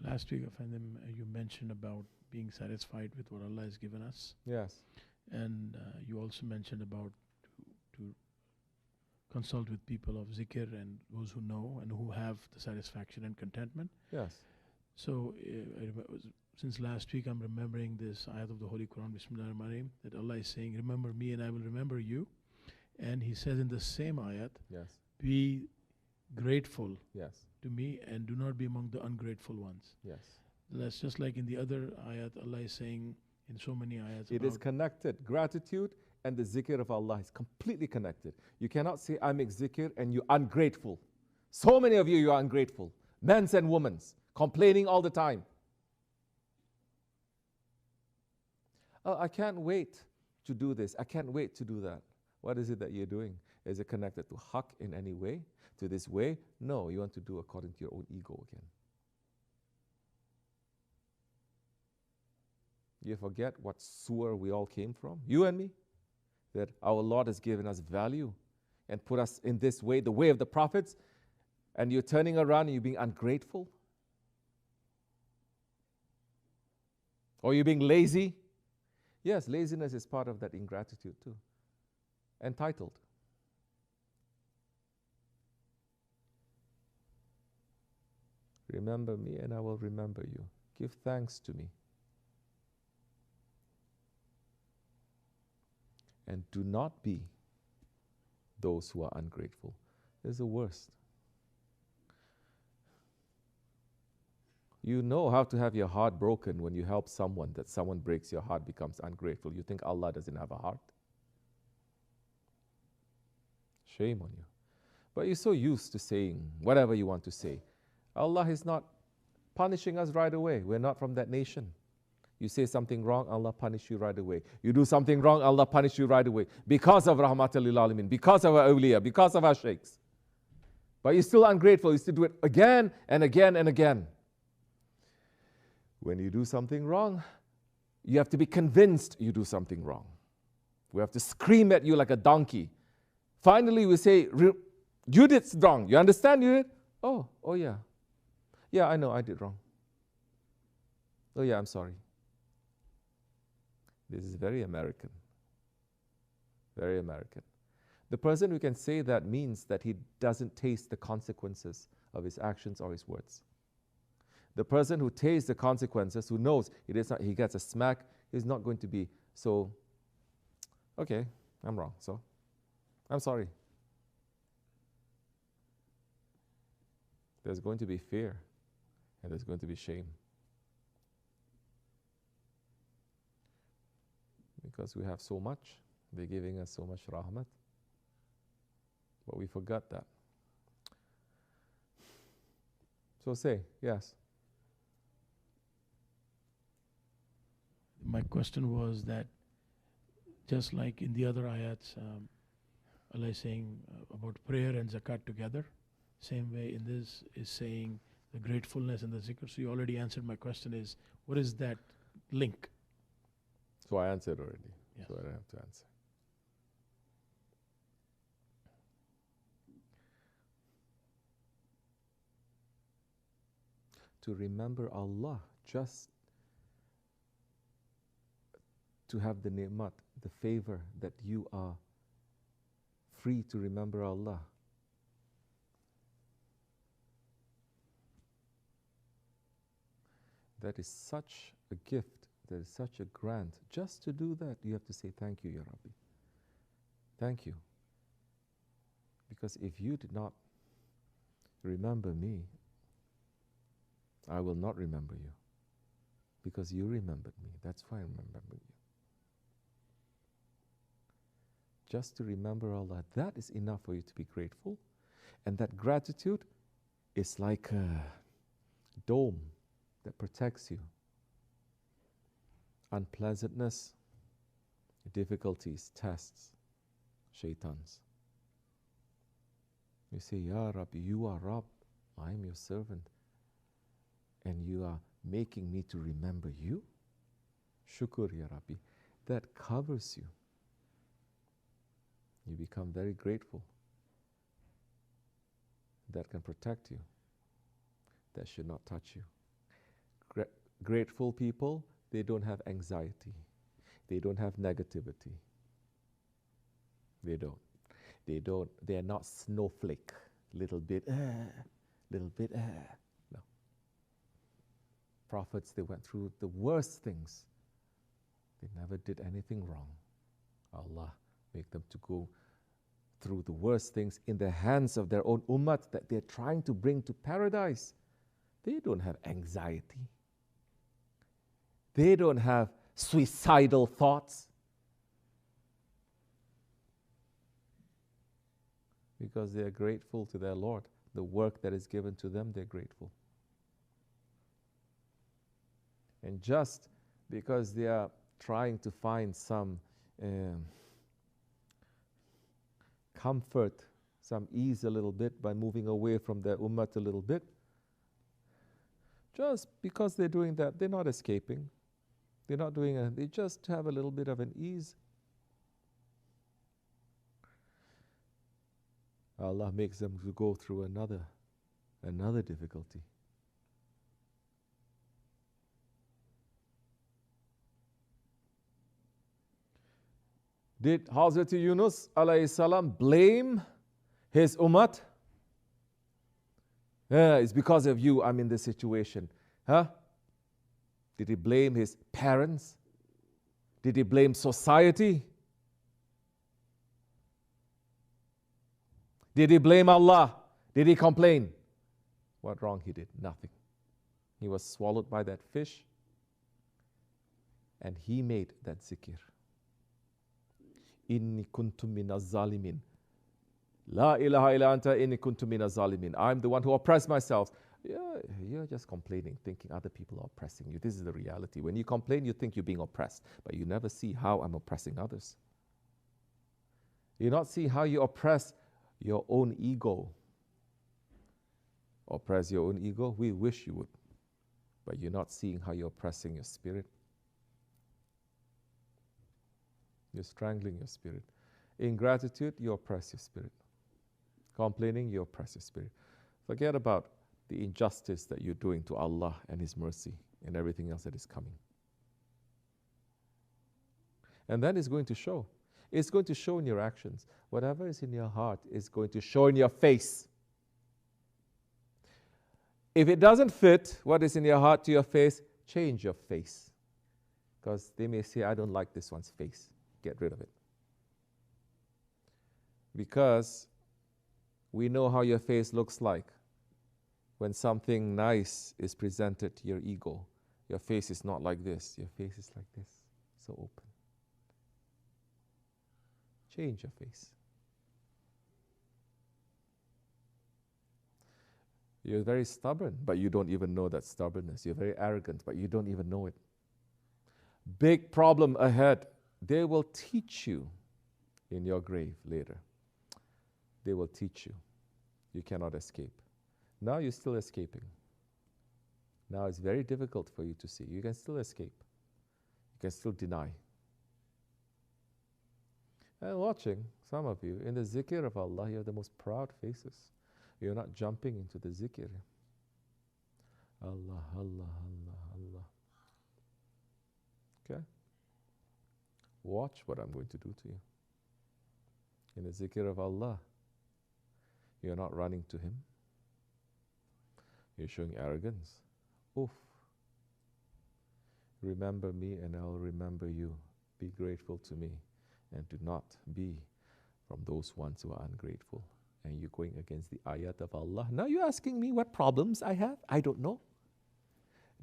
Last week, you mentioned about being satisfied with what Allah has given us, Yes. and you also mentioned about to consult with people of Zikir and those who know and who have the satisfaction and contentment. Yes. So, since last week, I'm remembering this ayat of the Holy Quran, Bismillahir-Rahmanir-Rahim, that Allah is saying, "Remember me, and I will remember you." And He says in the same ayat, Yes. "Be grateful Yes. to me, and do not be among the ungrateful ones." Yes. That's just like in the other ayat, Allah is saying in so many ayats It is connected. Gratitude and the zikr of Allah is completely connected. You cannot say, I make zikr and you're ungrateful. So many of you are ungrateful. Men's and women's, complaining all the time. Oh, I can't wait to do this. I can't wait to do that. What is it that you're doing? Is it connected to haqq in any way? To this way? No, you want to do according to your own ego again. You forget what sewer we all came from? You and me? That our Lord has given us value and put us in this way, the way of the prophets, and you're turning around and you're being ungrateful? Or you're being lazy? Yes, laziness is part of that ingratitude too. Entitled. Remember me and I will remember you. Give thanks to me. And do not be those who are ungrateful. It's the worst. You know how to have your heart broken when you help someone, that someone breaks your heart, becomes ungrateful. You think Allah doesn't have a heart? Shame on you. But you're so used to saying whatever you want to say. Allah is not punishing us right away. We're not from that nation. You say something wrong, Allah punish you right away. You do something wrong, Allah punish you right away. Because of Rahmatul lil Alamin, because of our awliya, because of our sheikhs. But you're still ungrateful, you still do it again and again and again. When you do something wrong, you have to be convinced you do something wrong. We have to scream at you like a donkey. Finally, we say, you did wrong. You understand you did? Oh yeah. Yeah, I know I did wrong. Oh yeah, I'm sorry. This is very American. Very American. The person who can say that means that he doesn't taste the consequences of his actions or his words. The person who tastes the consequences, who knows he gets a smack, is not going to be so, okay, I'm wrong, so I'm sorry. There's going to be fear and there's going to be shame. Because we have so much, they're giving us so much rahmat. But we forgot that. So say, yes. My question was that just like in the other ayats, Allah is saying about prayer and zakat together, same way in this is saying the gratefulness and the zikr. So you already answered my question is, what is that link? So I answered already, Yes. so I don't have to answer. To remember Allah, just to have the ni'mat, the favor that you are free to remember Allah. That is such a gift, that is such a grant. Just to do that, you have to say, thank you, Ya Rabbi. Thank you. Because if you did not remember me, I will not remember you. Because you remembered me. That's why I remember you. Just to remember Allah, that is enough for you to be grateful. And that gratitude is like a dome that protects you. Unpleasantness, difficulties, tests, shaitans. You say, Ya Rabbi, you are Rabb, I am your servant, and you are making me to remember you? Shukr, Ya Rabbi. That covers you. You become very grateful. That can protect you. That should not touch you. grateful people, they don't have anxiety. They don't have negativity. They don't. They are not snowflake. Little bit, little bit, no. Prophets, they went through the worst things. They never did anything wrong. Allah make them to go through the worst things in the hands of their own ummah that they're trying to bring to paradise. They don't have anxiety. They don't have suicidal thoughts. Because they are grateful to their Lord. The work that is given to them, they're grateful. And just because they are trying to find some comfort, some ease a little bit by moving away from their ummah a little bit, just because they're doing that, they're not escaping. They're not doing it. They just have a little bit of an ease. Allah makes them to go through another difficulty. Did Hazrat Yunus alayhi salam blame his ummah? It's because of you I'm in this situation. Huh? Did he blame his parents? Did he blame society? Did he blame Allah? Did he complain? What wrong he did? Nothing. He was swallowed by that fish and he made that zikir. Inni kuntu minaz zalimin. La ilaha illa anta inni kuntu minaz zalimin. I'm the one who oppressed myself. Yeah, you're just complaining, thinking other people are oppressing you. This is the reality. When you complain, you think you're being oppressed, but you never see how I'm oppressing others. You not see how you oppress your own ego. Oppress your own ego? We wish you would, but you're not seeing how you're oppressing your spirit. You're strangling your spirit. Ingratitude, you oppress your spirit. Complaining, you oppress your spirit. Forget about the injustice that you're doing to Allah and His mercy and everything else that is coming. And that is going to show. It's going to show in your actions. Whatever is in your heart is going to show in your face. If it doesn't fit what is in your heart to your face, change your face. Because they may say, I don't like this one's face. Get rid of it. Because we know how your face looks like when something nice is presented to your ego. Your face is not like this. Your face is like this, so open. Change your face. You're very stubborn, but you don't even know that stubbornness. You're very arrogant, but you don't even know it. Big problem ahead. They will teach you in your grave later. They will teach you. You cannot escape. Now you're still escaping. Now it's very difficult for you to see. You can still escape. You can still deny. And watching, some of you, in the zikr of Allah, you have the most proud faces. You're not jumping into the zikr. Allah, Allah, Allah, Allah. Okay? Watch what I'm going to do to you. In the zikr of Allah, you're not running to Him. You're showing arrogance. Oof. Remember me and I'll remember you. Be grateful to me and do not be from those ones who are ungrateful. And you're going against the ayat of Allah. Now you're asking me what problems I have? I don't know.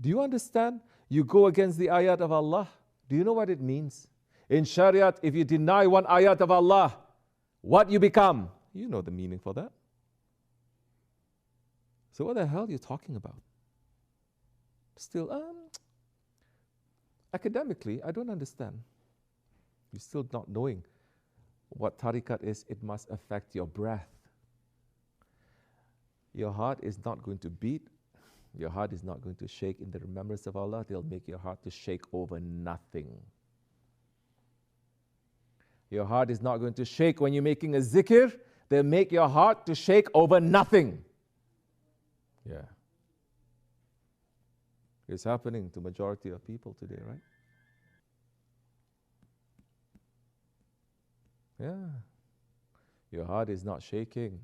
Do you understand? You go against the ayat of Allah. Do you know what it means? In Shariat, if you deny one ayat of Allah, what you become? You know the meaning for that. So what the hell are you talking about? Still, academically, I don't understand. You're still not knowing what tariqat is. It must affect your breath. Your heart is not going to beat. Your heart is not going to shake in the remembrance of Allah. They'll make your heart to shake over nothing. Your heart is not going to shake when you're making a zikr. They'll make your heart to shake over nothing. Yeah. It's happening to majority of people today, right? Yeah. Your heart is not shaking.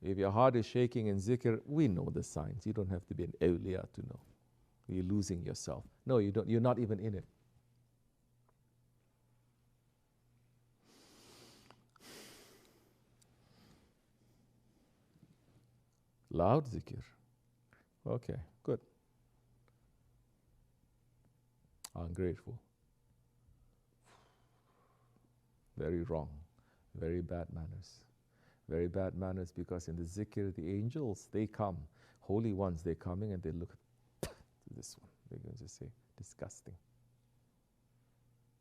If your heart is shaking in zikr, we know the signs. You don't have to be an awliya to know. You're losing yourself. No, you don't. You're not even in it. Loud zikr. Okay, good. Ungrateful. Very wrong. Very bad manners. Very bad manners, because in the zikr, the angels, they come. Holy ones, they're coming and they look at this one. They're going to say, disgusting.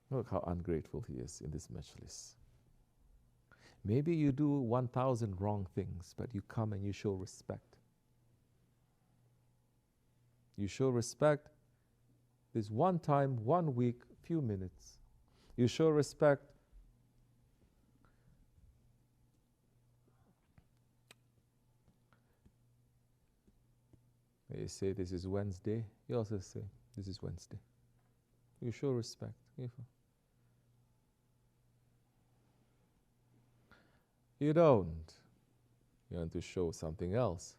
Look how ungrateful he is in this majlis. Maybe you do 1,000 wrong things, but you come and you show respect. You show respect this one time, 1 week, few minutes. You show respect. You say this is Wednesday. You also say this is Wednesday. You show respect. You don't. You want to show something else.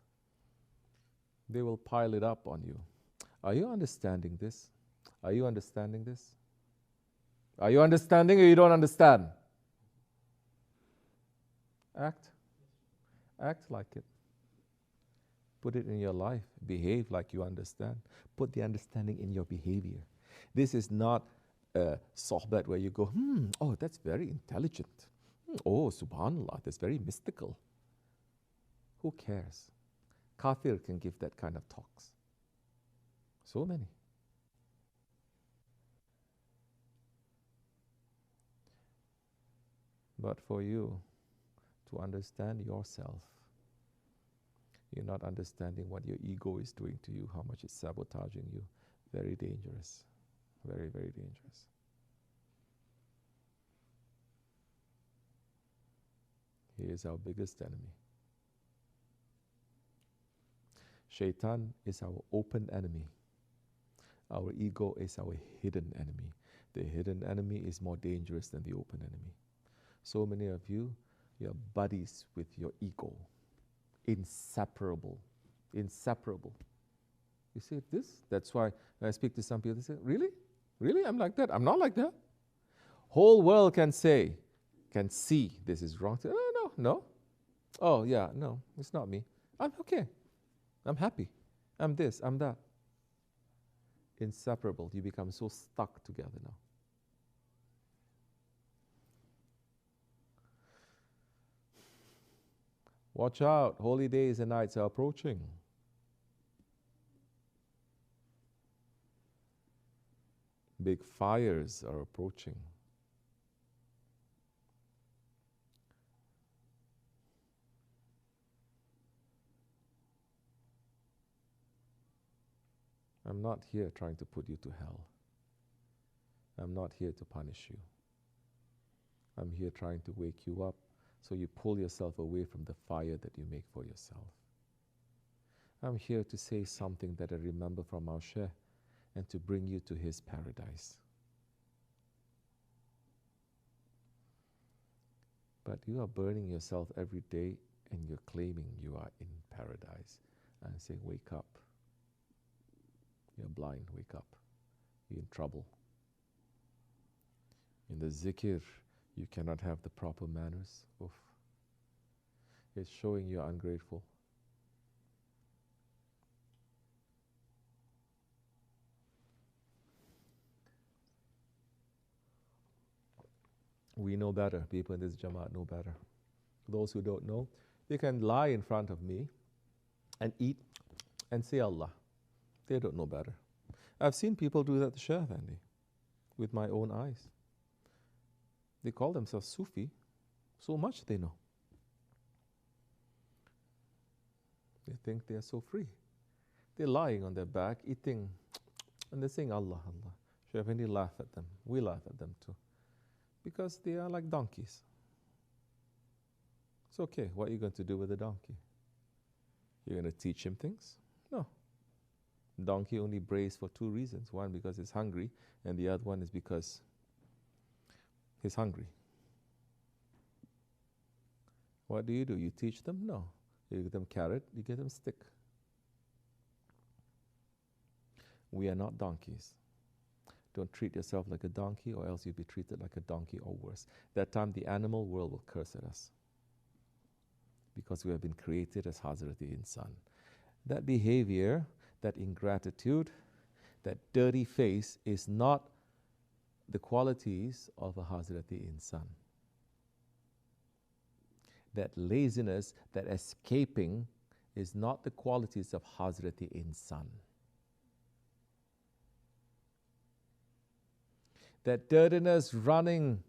They will pile it up on you. Are you understanding this? Are you understanding this? Are you understanding or you don't understand? Act. Act like it. Put it in your life. Behave like you understand. Put the understanding in your behavior. This is not a sohbat where you go, oh, that's very intelligent. Oh, subhanallah, that's very mystical. Who cares? Kafir can give that kind of talks. So many. But for you to understand yourself, you're not understanding what your ego is doing to you, how much it's sabotaging you. Very dangerous. Very, very dangerous. He is our biggest enemy. Shaitan is our open enemy. Our ego is our hidden enemy. The hidden enemy is more dangerous than the open enemy. So many of you, you're buddies with your ego. Inseparable. Inseparable. You see this? That's why when I speak to some people, they say, really? Really? I'm like that? I'm not like that. Whole world can say, can see this is wrong. Say, oh, no. Oh, yeah, no, it's not me. I'm okay. I'm happy. I'm this, I'm that. Inseparable. You become so stuck together now. Watch out. Holy days and nights are approaching. Big fires are approaching. I'm not here trying to put you to hell. I'm not here to punish you. I'm here trying to wake you up so you pull yourself away from the fire that you make for yourself. I'm here to say something that I remember from our Shaykh and to bring you to his paradise. But you are burning yourself every day and you're claiming you are in paradise. I'm saying, wake up. You're blind, wake up. You're in trouble. In the zikr, you cannot have the proper manners. Oof. It's showing you're ungrateful. We know better. People in this Jamaat know better. Those who don't know, they can lie in front of me and eat and say Allah. They don't know better. I've seen people do that to Shaykh Andy with my own eyes. They call themselves Sufi, so much they know. They think they are so free. They're lying on their back, eating, and they're saying Allah, Allah. Shaykh Andy laugh at them. We laugh at them too. Because they are like donkeys. It's okay. What are you going to do with a donkey? You're going to teach him things? No. Donkey only brays for two reasons. One, because it's hungry, and the other one is because he's hungry. What do? You teach them? No. You give them carrot, you give them stick. We are not donkeys. Don't treat yourself like a donkey, or else you'll be treated like a donkey or worse. That time the animal world will curse at us, because we have been created as Hazrati Insan. That behavior, that ingratitude, that dirty face is not the qualities of a Hazrati Insan. That laziness, that escaping, is not the qualities of Hazrati Insan. That dirtiness, running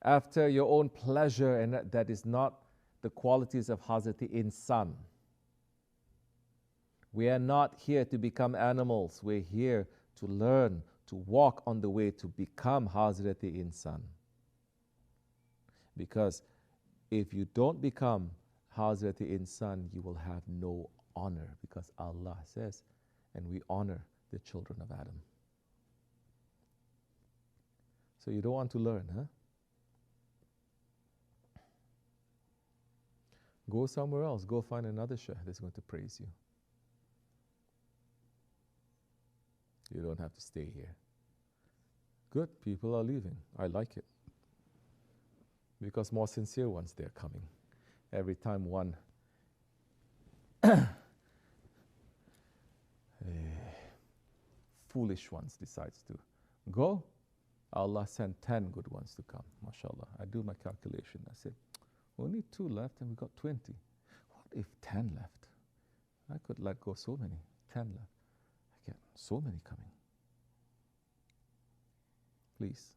after your own pleasure, and that is not the qualities of Hazrati Insan. We are not here to become animals. We're here to learn, to walk on the way to become Hazrati Insan. Because if you don't become Hazrati Insan, you will have no honor, because Allah says, and we honor the children of Adam. So you don't want to learn, huh? Go somewhere else. Go find another sheikh that's going to praise you. You don't have to stay here. Good, people are leaving. I like it. Because more sincere ones, they're coming. Every time one foolish ones decides to go, Allah sent 10 good ones to come. MashaAllah. I do my calculation. I said, only 2 left and we got 20. What if 10 left? I could let go so many. 10 left. I get so many coming. Please.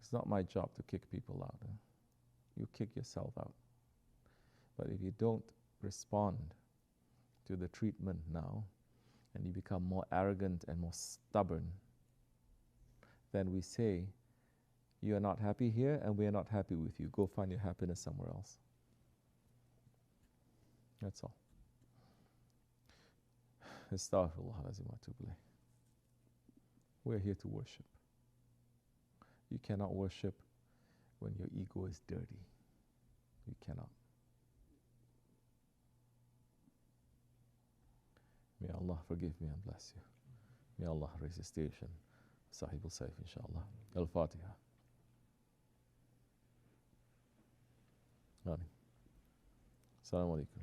It's not my job to kick people out. Huh? You kick yourself out. But if you don't respond to the treatment now, and you become more arrogant and more stubborn, then we say, you are not happy here and we are not happy with you. Go find your happiness somewhere else. That's all. Astaghfirullah lazim wa atubu ilayh. We're here to worship. You cannot worship when your ego is dirty. You cannot. May Allah forgive me and bless you. May Allah raise the station. Sahibul Saif, inshallah. Al-Fatiha. Amin. Assalamu alaikum.